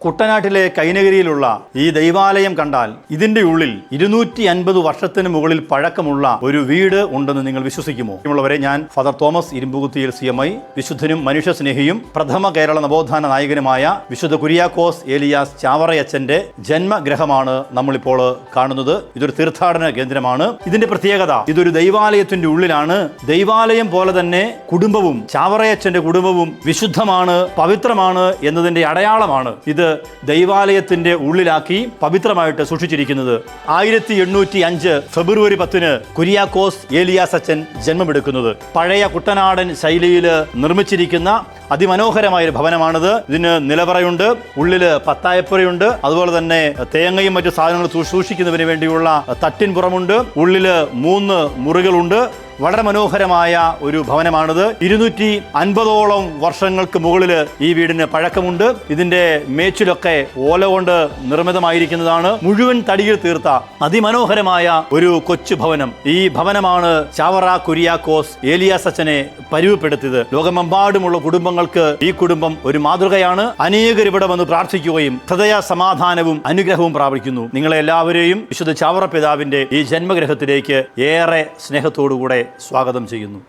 കുട്ടനാട്ടിലെ കൈനഗിരിയിലുള്ള ഈ ദൈവാലയം കണ്ടാൽ ഇതിന്റെ ഉള്ളിൽ 250 വർഷത്തിന് മുകളിൽ പഴക്കമുള്ള ഒരു വീട് ഉണ്ടെന്ന് നിങ്ങൾ വിശ്വസിക്കുമോ? ഉള്ളവരെ, ഞാൻ ഫാദർ തോമസ് ഇരുമ്പുകുത്തിയിൽ CMI, വിശുദ്ധനും മനുഷ്യസ്നേഹിയും പ്രഥമ കേരള നവോത്ഥാന നായകനുമായ വിശുദ്ധ കുര്യാക്കോസ് ഏലിയാസ് ചാവറയച്ചന്റെ ജന്മഗ്രഹമാണ് നമ്മളിപ്പോൾ കാണുന്നത്. ഇതൊരു തീർത്ഥാടന കേന്ദ്രമാണ്. ഇതിന്റെ പ്രത്യേകത, ഇതൊരു ദൈവാലയത്തിന്റെ ഉള്ളിലാണ്. ദൈവാലയം പോലെ തന്നെ കുടുംബവും, ചാവറയച്ചന്റെ കുടുംബവും വിശുദ്ധമാണ്, പവിത്രമാണ് എന്നതിന്റെ അടയാളമാണ് ഇത് ദൈവാലയത്തിന്റെ ഉള്ളിലാക്കി പവിത്രമായിട്ട് സൂക്ഷിച്ചിരിക്കുന്നത്. 1805 ഫെബ്രുവരി 10 കുര്യാക്കോസ് ഏലിയാസ് അച്ഛൻ ജന്മമെടുക്കുന്നത്. പഴയ കുട്ടനാടൻ ശൈലിയിൽ നിർമ്മിച്ചിരിക്കുന്ന അതിമനോഹരമായ ഒരു ഭവനമാണിത്. ഇതിന് നിലവറയുണ്ട്, ഉള്ളില് പത്തായപ്പുറയുണ്ട്, അതുപോലെ തന്നെ തേങ്ങയും മറ്റു സാധനങ്ങൾ സൂക്ഷിക്കുന്നതിന് വേണ്ടിയുള്ള തട്ടിൻപുറമുണ്ട്. ഉള്ളില് 3 മുറികളുണ്ട്. വളരെ മനോഹരമായ ഒരു ഭവനമാണിത്. 250ഓളം വർഷങ്ങൾക്ക് മുകളിൽ ഈ വീടിന് പഴക്കമുണ്ട്. ഇതിന്റെ മേച്ചിലൊക്കെ ഓല കൊണ്ട് നിർമ്മിതമായിരിക്കുന്നതാണ്. മുഴുവൻ തടിയിൽ തീർത്ത അതിമനോഹരമായ ഒരു കൊച്ചു ഭവനം. ഈ ഭവനമാണ് ചാവറ കുര്യാക്കോസ് ഏലിയാസ് അച്ഛനെ പരിവപ്പെടുത്തിയത്. ലോകമെമ്പാടുമുള്ള കുടുംബങ്ങൾക്ക് ഈ കുടുംബം ഒരു മാതൃകയാണ്. അനേകർ ഇവിടെ വന്ന് പ്രാർത്ഥിക്കുകയും ഹൃദയ സമാധാനവും അനുഗ്രഹവും പ്രാപിക്കുന്നു. നിങ്ങളെ എല്ലാവരെയും വിശുദ്ധ ചാവറ പിതാവിന്റെ ഈ ജന്മഗ്രഹത്തിലേക്ക് ഏറെ സ്നേഹത്തോടുകൂടെ സ്വാഗതം ചെയ്യുന്നു.